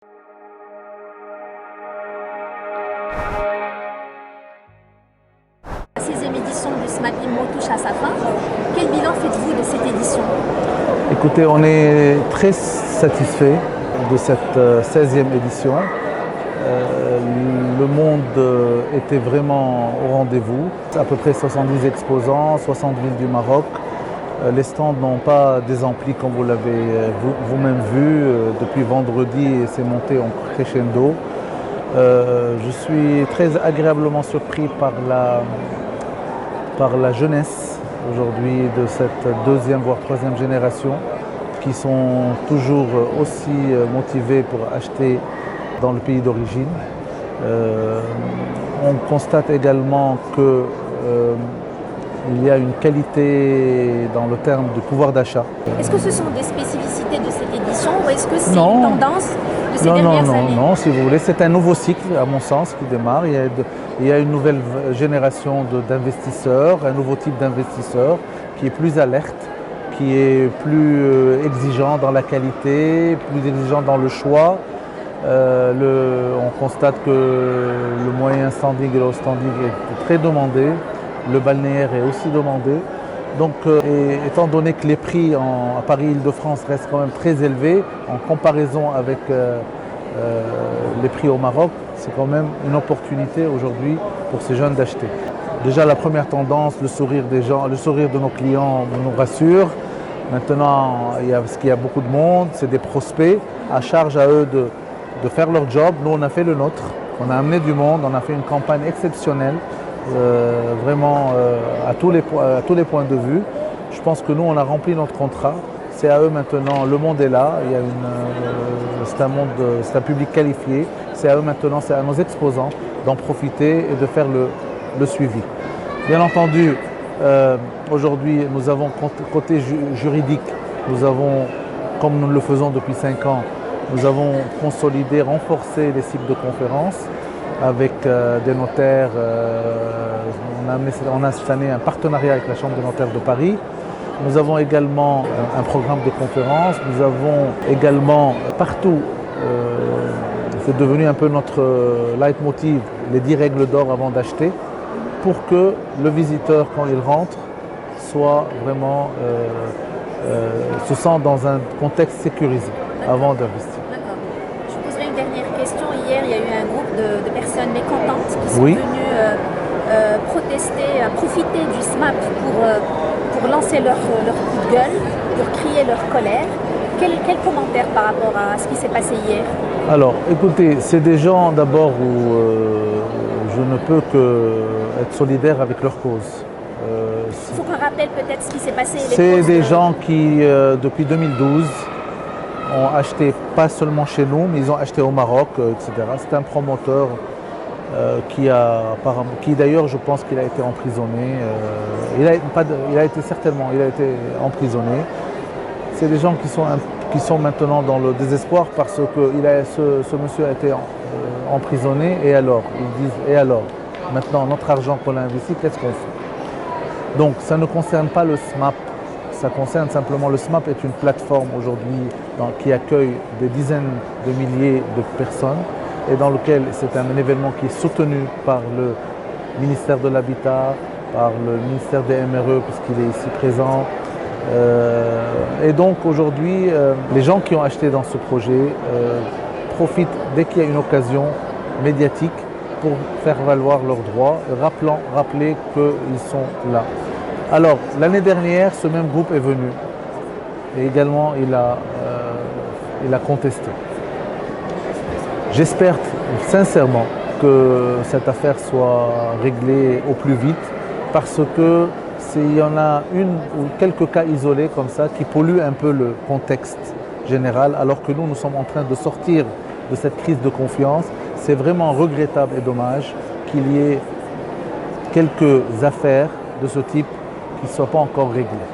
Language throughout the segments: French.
La 16e édition du SMAP IMO touche à sa fin. Quel bilan faites-vous de cette édition? Écoutez, on est très satisfait de cette 16e édition. Le monde était vraiment au rendez-vous. À peu près 70 exposants, 60 villes du Maroc. Les stands n'ont pas désempli comme vous l'avez vous-même vu. Depuis vendredi, c'est monté en crescendo. Je suis très agréablement surpris par la jeunesse aujourd'hui de cette deuxième voire troisième génération qui sont toujours aussi motivés pour acheter dans le pays d'origine. On constate également qu'il y a une qualité dans le terme de pouvoir d'achat. Est-ce que ce sont des spécificités de cette édition ou est-ce que c'est une tendance de ces dernières années? Non, si vous voulez, c'est un nouveau cycle à mon sens qui démarre. Il y a une nouvelle génération d'investisseurs, un nouveau type d'investisseur qui est plus alerte, qui est plus exigeant dans la qualité, plus exigeant dans le choix. On constate que le moyen standing et le standing est très demandé, le balnéaire est aussi demandé. Donc, étant donné que les prix à Paris-Île-de-France restent quand même très élevés en comparaison avec les prix au Maroc, c'est quand même une opportunité aujourd'hui pour ces jeunes d'acheter. Déjà la première tendance, le sourire des gens, le sourire de nos clients nous rassure. Maintenant, parce qu'il y a beaucoup de monde, c'est des prospects, à charge à eux de faire leur job. Nous, on a fait le nôtre, on a amené du monde, on a fait une campagne exceptionnelle, vraiment à tous les points de vue. Je pense que nous, on a rempli notre contrat. C'est à eux maintenant, le monde est là, c'est un public qualifié. C'est à eux maintenant, c'est à nos exposants d'en profiter et de faire le suivi. Bien entendu, aujourd'hui, nous avons côté juridique, nous avons, comme nous le faisons depuis 5 ans, nous avons consolidé, renforcé les cycles de conférences avec des notaires. On a cette année un partenariat avec la Chambre des notaires de Paris. Nous avons également un programme de conférences. Nous avons également partout, c'est devenu un peu notre leitmotiv, les 10 règles d'or avant d'acheter, pour que le visiteur, quand il rentre, soit vraiment, se sent dans un contexte sécurisé avant d'investir. D'accord. Je vous poserai une dernière question. Hier, il y a eu un groupe de personnes mécontentes qui sont Oui. venues protester, profiter du SMAP pour lancer leur coup de gueule, pour crier leur colère. Quel commentaire par rapport à ce qui s'est passé hier? Alors, écoutez, c'est des gens d'abord où je ne peux qu'être solidaire avec leur cause. Il faut qu'on rappelle peut-être ce qui s'est passé. C'est des gens qui, depuis 2012, ont acheté pas seulement chez nous, mais ils ont acheté au Maroc, etc. C'est un promoteur qui d'ailleurs, je pense qu'il a été emprisonné. Il a été emprisonné. C'est des gens qui sont maintenant dans le désespoir parce que ce monsieur a été emprisonné. Et alors, ils disent, et alors, maintenant notre argent qu'on a investi, qu'est-ce qu'on fait? Donc ça ne concerne pas le SMAP, ça concerne simplement, le SMAP est une plateforme aujourd'hui qui accueille des dizaines de milliers de personnes et dans lequel c'est un événement qui est soutenu par le ministère de l'Habitat, par le ministère des MRE puisqu'il est ici présent. Et donc aujourd'hui, les gens qui ont acheté dans ce projet profitent dès qu'il y a une occasion médiatique pour faire valoir leurs droits, rappeler qu'ils sont là. Alors, l'année dernière, ce même groupe est venu et également il a contesté. J'espère sincèrement que cette affaire soit réglée au plus vite parce que il y en a une ou quelques cas isolés comme ça qui polluent un peu le contexte général alors que nous sommes en train de sortir de cette crise de confiance. C'est vraiment regrettable et dommage qu'il y ait quelques affaires de ce type qui ne soient pas encore réglées.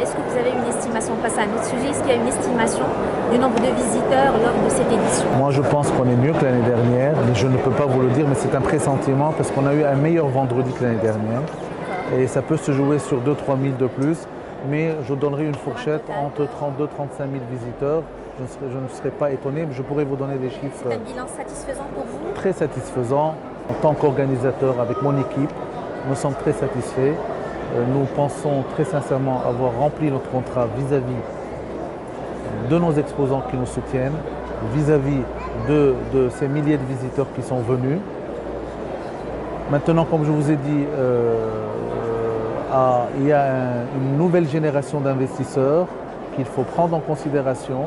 Est-ce que vous avez une estimation, on passe à un autre sujet, est-ce qu'il y a une estimation du nombre de visiteurs lors de cette édition? Moi je pense qu'on est mieux que l'année dernière, mais je ne peux pas vous le dire, mais c'est un pressentiment parce qu'on a eu un meilleur vendredi que l'année dernière. Et ça peut se jouer sur 2 000 à 3 000 de plus, mais je donnerai une fourchette entre 32 000 et 35 000 visiteurs. je ne serais pas étonné, mais je pourrais vous donner des chiffres. C'est un bilan satisfaisant pour vous? Très satisfaisant. En tant qu'organisateur, avec mon équipe, nous sommes très satisfaits. Nous pensons très sincèrement avoir rempli notre contrat vis-à-vis de nos exposants qui nous soutiennent, vis-à-vis de ces milliers de visiteurs qui sont venus. Maintenant, comme je vous ai dit, il y a une nouvelle génération d'investisseurs qu'il faut prendre en considération,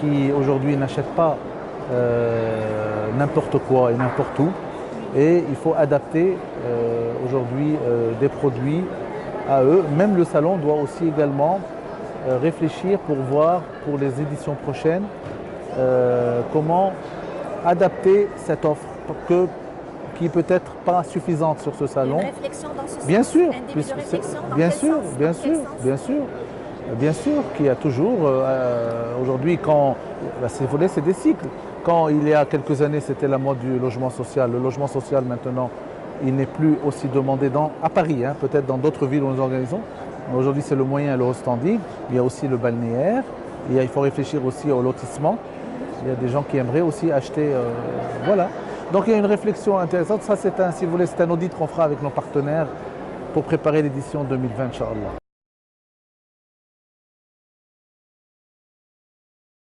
qui aujourd'hui n'achètent pas n'importe quoi et n'importe où. Et il faut adapter aujourd'hui des produits à eux. Même le salon doit aussi également réfléchir pour voir pour les éditions prochaines comment adapter cette offre qui peut être pas suffisante sur ce salon. Une réflexion dans ce sens? Bien sûr, un début de réflexion dans bien quel sûr, sens? bien Dans quel sûr, sens? bien sûr, bien sûr qu'il y a toujours aujourd'hui quand c'est des cycles. Quand il y a quelques années c'était la mode du logement social, le logement social maintenant il n'est plus aussi demandé à Paris, hein, peut-être dans d'autres villes où nous organisons. Aujourd'hui c'est le moyen et le standing, il y a aussi le balnéaire, il faut réfléchir aussi au lotissement. Il y a des gens qui aimeraient aussi acheter, voilà. Donc il y a une réflexion intéressante. Ça, si vous voulez, c'est un audit qu'on fera avec nos partenaires pour préparer l'édition 2020, Inch'Allah.